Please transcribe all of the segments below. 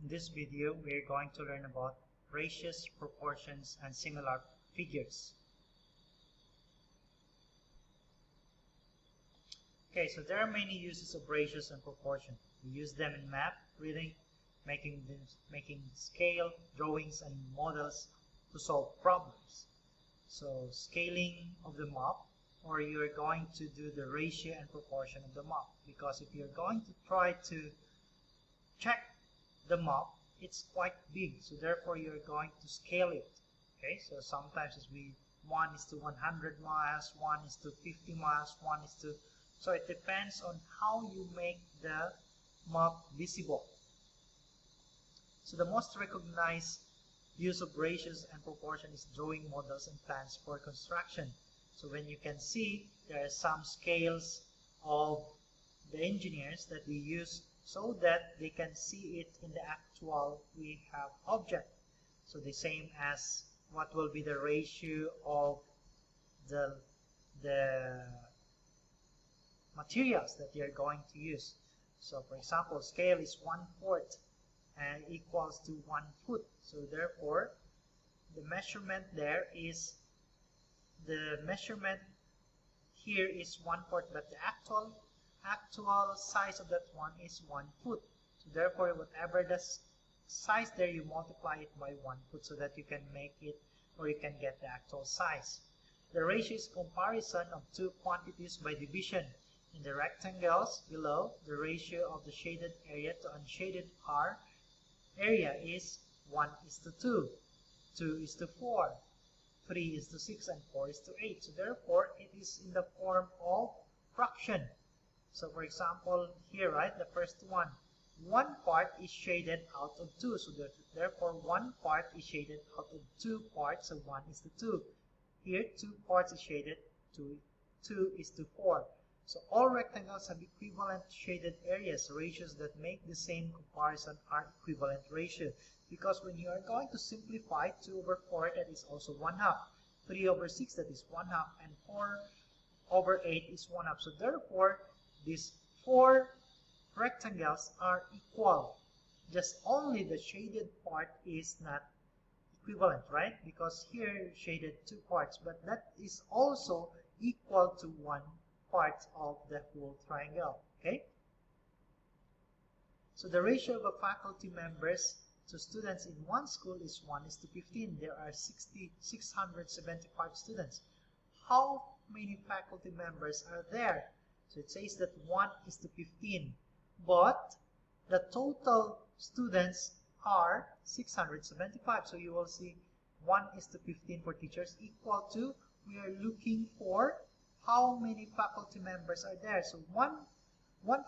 In this video, we are going to learn about ratios, proportions, and similar figures. Okay, so there are many uses of ratios and proportion. We use them in math, reading, making scale, drawings, and models to solve problems. So scaling of the map, or you're going to do the ratio and proportion of the map. Because if you're going to try to check the map, it's quite big, so therefore you're going to scale it. Okay, so sometimes it's 1:100 miles, 1:50 miles, so it depends on how you make the map visible. So the most recognized use of ratios and proportion is drawing models and plans for construction. So when you can see, there are some scales of the engineers that we use so that they can see it in the actual we have object. So the same as what will be the ratio of the materials that you're going to use. So for example, scale is 1/4 and equals to 1 foot. So therefore, the measurement there is, the measurement here is 1/4, but the actual size of that one is 1 foot. So therefore, whatever the size there, you multiply it by 1 foot so that you can make it, or you can get the actual size. The ratio is comparison of two quantities by division. In the rectangles below, the ratio of the shaded area to unshaded area is 1:2, 2:4, 3:6, and 4:8. So therefore, it is in the form of fraction. So for example, here, right, the first one part is shaded out of 2. So therefore, 1 part is shaded out of 2 parts, so 1:2. Here, 2 parts is shaded to 2:4. So all rectangles have equivalent shaded areas. Ratios that make the same comparison are equivalent ratio. Because when you are going to simplify, 2/4, that is also 1/2. 3/6, that is 1/2. And 4/8 is 1/2. So therefore, these 4 rectangles are equal. Just only the shaded part is not equivalent, right? Because here shaded 2 parts, but that is also equal to 1 part of the whole triangle. Okay? So the ratio of faculty members to students in one school is 1:15. There are 675 students. How many faculty members are there? So it says that 1:15, but the total students are 675. So you will see 1:15 for teachers equal to, we are looking for how many faculty members are there. So one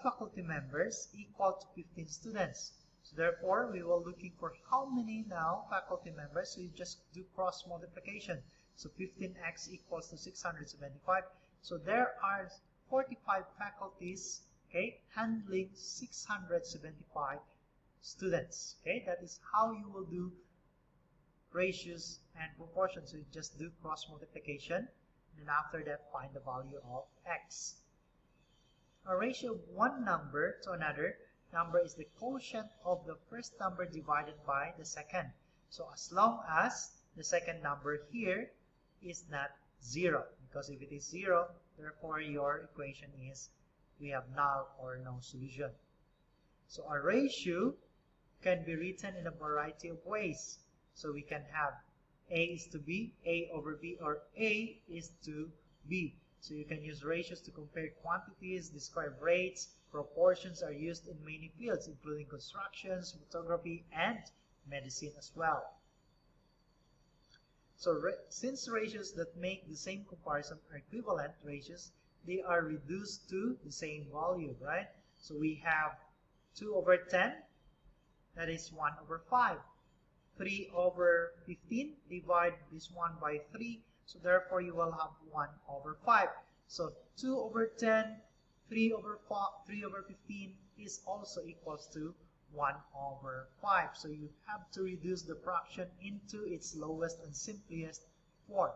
faculty members equal to 15 students. So therefore, we will looking for how many now faculty members. So you just do cross multiplication. So 15x equals to 675. So there are 45 faculties, okay, handling 675 students. Okay, that is how you will do ratios and proportions. So you just do cross multiplication, and after that find the value of x. A ratio of one number to another number is the quotient of the first number divided by the second. So as long as the second number here is not 0, because if it is 0, therefore your equation is, we have null or no solution. So a ratio can be written in a variety of ways. So we can have A:B, A/B, or A:2B. So you can use ratios to compare quantities, describe rates. Proportions are used in many fields, including constructions, photography, and medicine as well. So since ratios that make the same comparison are equivalent ratios, they are reduced to the same value, right? So we have 2/10, that is 1/5. 3/15, divide this one by 3, so therefore you will have 1/5. So 2/10, 3/15 is also equals to 1/5. So you have to reduce the fraction into its lowest and simplest form.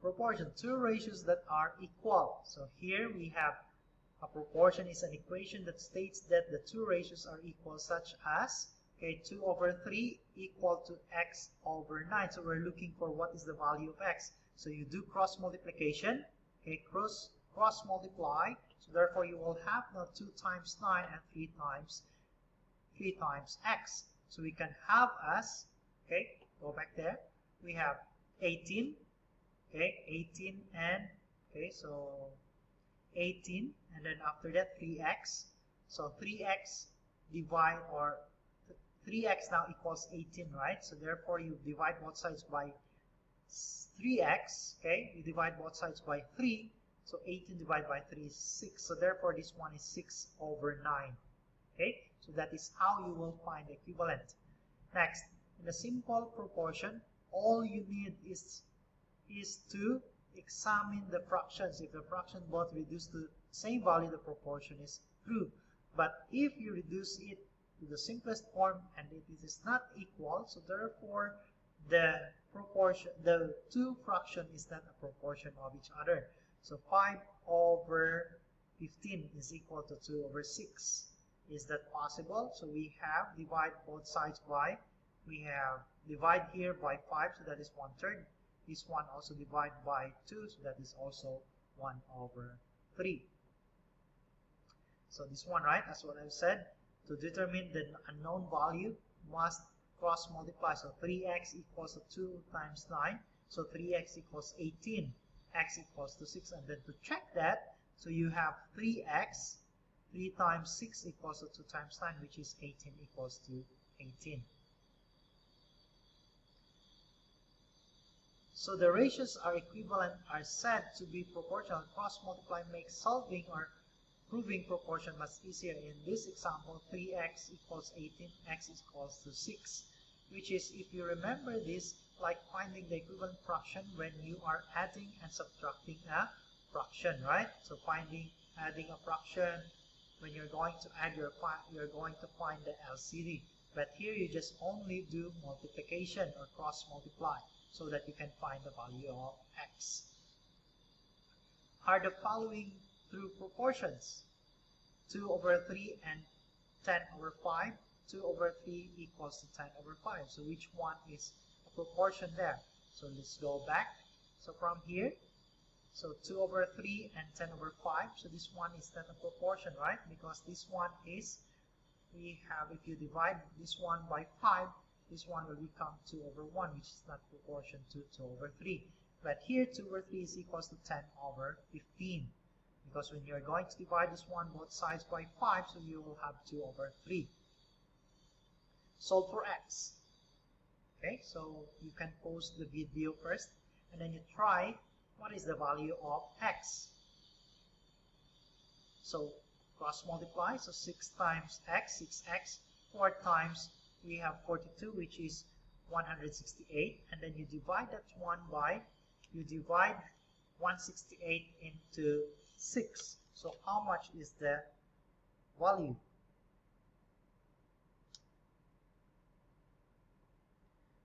Proportion, two ratios that are equal. So here we have A proportion is an equation that states that the two ratios are equal, such as 2 over 3 equal to x over 9. So we're looking for what is the value of x. So you do cross multiplication, cross multiply. So therefore you will have now 2 times 9 and 3 times x. So we can have as, go back there, we have 18, 18 and, so 18, and then after that 3x. So 3x divide, or 3x now equals 18, right? So therefore you divide both sides by 3x, you divide both sides by 3, so 18 divided by 3 is 6. So therefore this one is 6 over 9. So that is how you will find the equivalent. Next, in a simple proportion, all you need is to examine the fractions. If the fraction both reduce to the same value, the proportion is true. But if you reduce it to the simplest form and it is not equal, so therefore the two fraction is not a proportion of each other. So 5 over 15 is equal to 2 over 6. Is that possible? So we have divide both sides by, we have divide here by 5, so that is 1/3. This one also divide by 2, so that is also 1 over 3. So this one, right, as what I've said, to determine the unknown value, must cross multiply. So 3x equals to 2 times 9, so 3x equals 18, x equals to 6, and then to check that, so you have 3x, 3 times 6 equals to 2 times 9, which is 18 equals to 18. So the ratios are equivalent are said to be proportional. Cross multiply makes solving or proving proportion much easier. In this example, 3x equals 18, x equals to 6, which is, if you remember this, like finding the equivalent fraction when you are adding and subtracting a fraction, right? So adding a fraction, when you're going to add, you're going to find the LCD. But here you just only do multiplication or cross multiply, so that you can find the value of x. Are the following true proportions? 2 over 3 and 10 over 5. 2 over 3 equals to 10 over 5. So which one is a proportion there? So let's go back. So from here, so 2 over 3 and 10 over 5. So this one is not a proportion, right? Because this one is, we have, if you divide this one by 5, this one will become 2 over 1, which is not proportion to 2 over 3. But here 2 over 3 is equals to 10 over 15. Because when you're going to divide this one both sides by 5, so you will have 2 over 3. Solve for x. So you can pause the video first, and then you try what is the value of x. So cross multiply, so 6 times x, 6x, 4 times, we have 42, which is 168, and then you divide that one by, you divide 168 into 6. So how much is the value?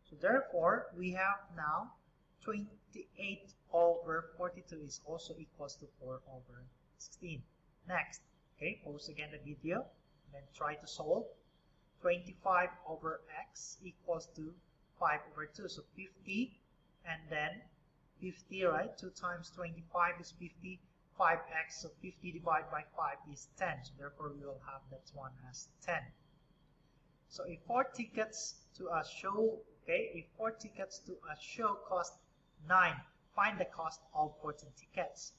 So therefore, we have now 28 over 42 is also equals to 4 over 16. Next, pause again the video, and then try to solve. 25 over x equals to 5 over 2. So 50, and then 50, right? 2 times 25 is 50. 5x, so 50 divided by 5 is 10. So therefore, we will have that one as 10. So if 4 tickets to a show, if 4 tickets to a show cost 9, find the cost of 14 tickets.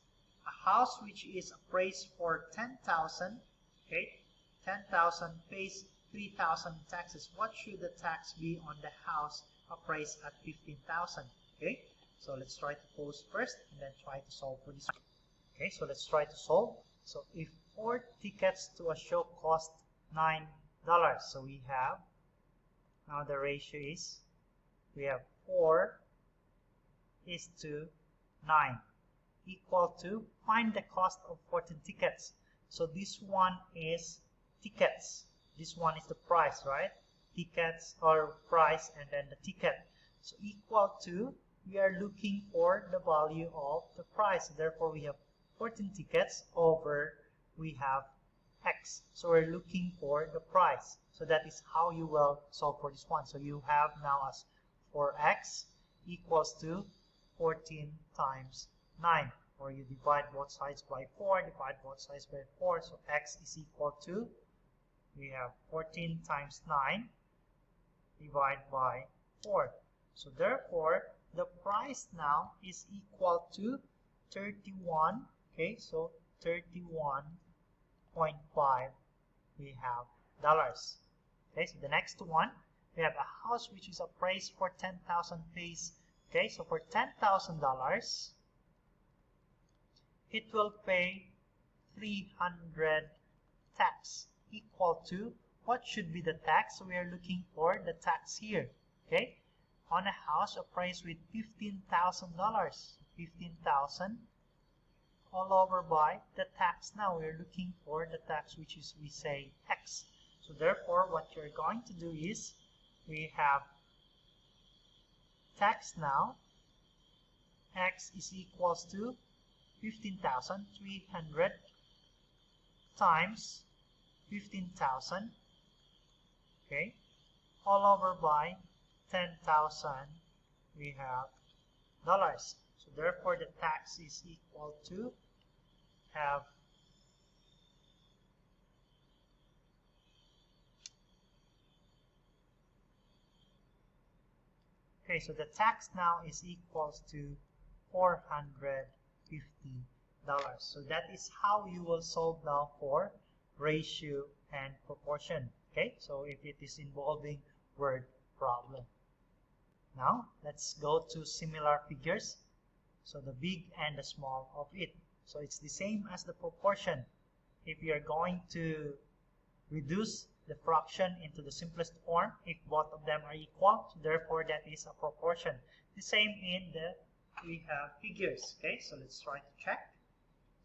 A house which is appraised for 10,000, 10,000 pays 3,000 in taxes. What should the tax be on the house appraised at 15,000? So let's try to pause first and then try to solve for this. So let's try to solve. So if 4 tickets to a show cost $9, so we have, now the ratio is, we have 4 is to 9 equal to, find the cost of 14 tickets. So this one is tickets. This one is the price, right? Tickets or price and then the ticket. So equal to, we are looking for the value of the price. Therefore, we have 14 tickets over, we have x. So we're looking for the price. So that is how you will solve for this one. So you have now as 4x equals to 14 times 9. Or you divide both sides by 4, divide both sides by 4. So x is equal to, we have 14 times 9 divided by 4. So therefore, the price now is equal to 31. Okay, so 31.5 we have dollars. Okay, so the next one, we have a house which is appraised for 10,000 pays. Okay, so for $10,000, it will pay 300 tax equal to, what should be the tax? So we are looking for the tax here. Okay, on a house appraised with $15,000, 15,000 all over by the tax. Now we are looking for the tax, which is, we say, x. So therefore, what you're going to do is, we have tax now, x is equals to 15,300 times 15,000, okay, all over by 10,000 we have dollars. So therefore, the tax is equal to have okay, so the tax now is equals to $450. So that is how you will solve now for ratio and proportion. Okay, so if it is involving word problem. Now let's go to similar figures. So the big and the small of it. So it's the same as the proportion. If you are going to reduce the fraction into the simplest form, if both of them are equal, so therefore that is a proportion. The same in the, we have figures. Okay, so let's try to check.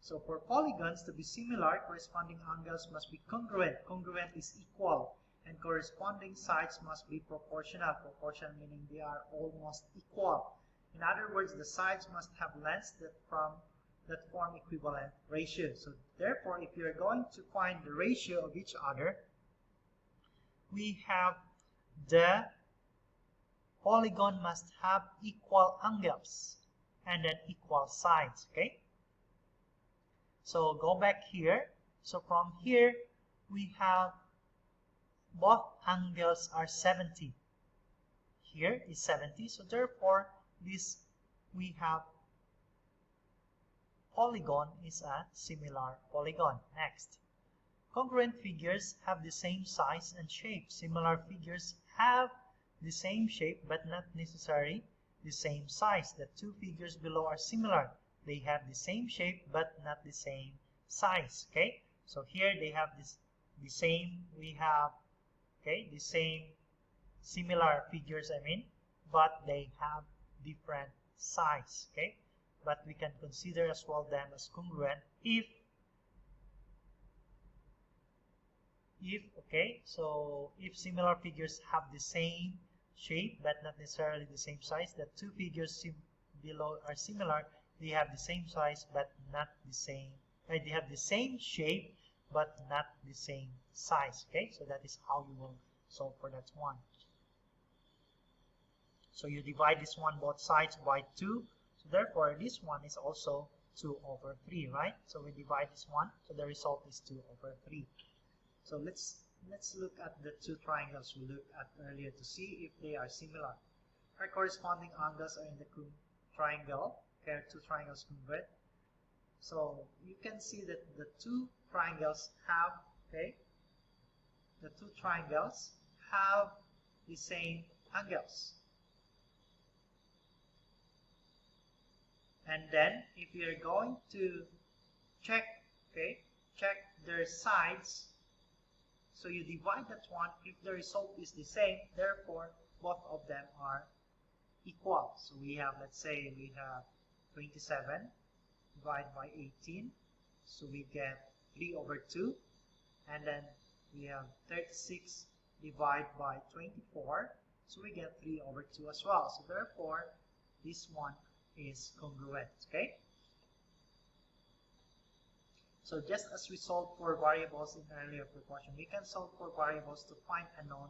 So for polygons to be similar, corresponding angles must be congruent. Congruent is equal. And corresponding sides must be proportional. Proportional meaning they are almost equal. In other words, the sides must have lengths that form equivalent ratios. So therefore, if you are going to find the ratio of each other, we have the polygon must have equal angles and then equal sides. Okay. So go back here. So from here, we have both angles are 70. Here is 70. So therefore, this we have polygon is a similar polygon. Next, congruent figures have the same size and shape. Similar figures have the same shape but not necessarily the same size. The two figures below are similar. They have the same shape but not the same size. Okay, so here they have this the same, we have okay the same similar figures, I mean, but they have different size. Okay, but we can consider as well them as congruent if okay, so if similar figures have the same shape but not necessarily the same size, the two figures below are similar. They have the same size but not the same, they have the same shape but not the same size. Okay, so that is how you will solve for that one. So you divide this one both sides by 2. So therefore, this one is also 2 over 3, right? So we divide this one. So the result is 2 over 3. So let's look at the two triangles we looked at earlier to see if they are similar. Our corresponding angles are in the triangle. Okay, two triangles congruent. So you can see that the two triangles have, okay, the two triangles have the same angles. And then if you're going to check, okay, check their sides, so you divide that one. If the result is the same, therefore both of them are equal. So we have, let's say we have 27 divided by 18, so we get 3 over 2, and then we have 36 divided by 24, so we get 3 over 2 as well. So therefore this one is congruent. Okay, So just as we solved for variables in earlier proportion, we can solve for variables to find unknown.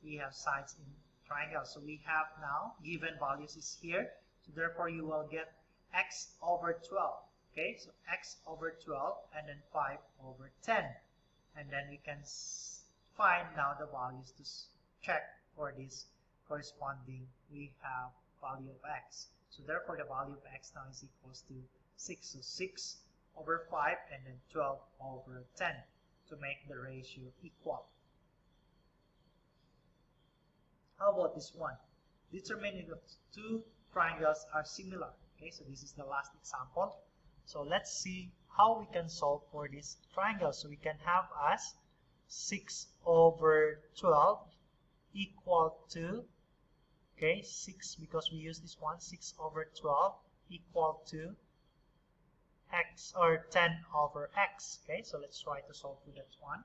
We have sides in triangles. So we have now given values is here. So therefore you will get x over 12. Okay, so x over 12 and then 5 over 10. And then we can find now the values to check for this corresponding. We have value of x. So therefore the value of x now is equals to 6. So 6 over 5 and then 12 over 10 to make the ratio equal. How about this one? Determine if the two triangles are similar. Okay, so this is the last example. So let's see how we can solve for this triangle. So we can have as 6 over 12 equal to, okay, 6, because we use this one, 6 over 12 equal to x, or 10 over x. Okay, so let's try to solve for that one.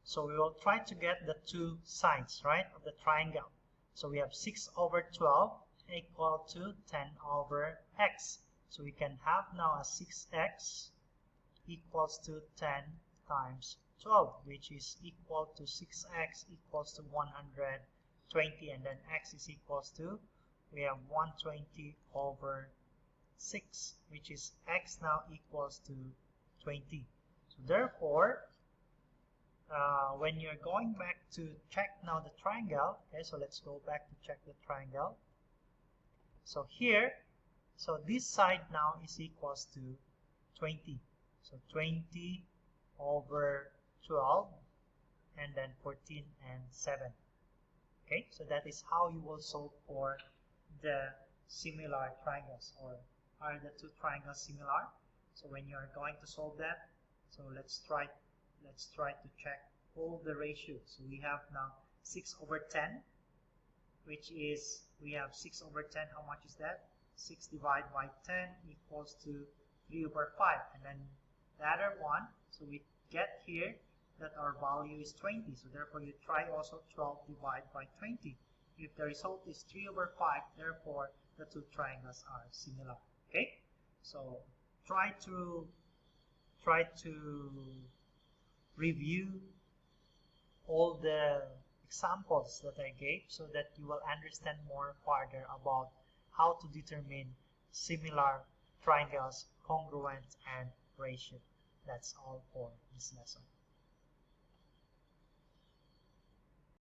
So we will try to get the two sides, right, of the triangle. So we have 6 over 12 equal to 10 over x. So we can have now a 6x equals to 10 times 12, which is equal to 6x equals to 120, and then x is equals to, we have 120 over 6, which is x now equals to 20. So therefore, when you're going back to check now the triangle, okay, so let's go back to check the triangle. So here, so this side now is equals to 20. So 20 over 12 and then 14 and 7. Okay, so that is how you will solve for the similar triangles, or are the two triangles similar? So when you are going to solve that, so let's try to check all the ratios. So we have now 6 over 10, which is, we have 6 over 10, how much is that? 6 divided by 10 equals to 3 over 5. And then the other one, so we get here that our value is 20. So therefore you try also 12 divided by 20. If the result is 3 over 5, therefore the two triangles are similar. Okay, so try to review all the examples that I gave so that you will understand more further about how to determine similar triangles, congruent, and ratio. That's all for this lesson.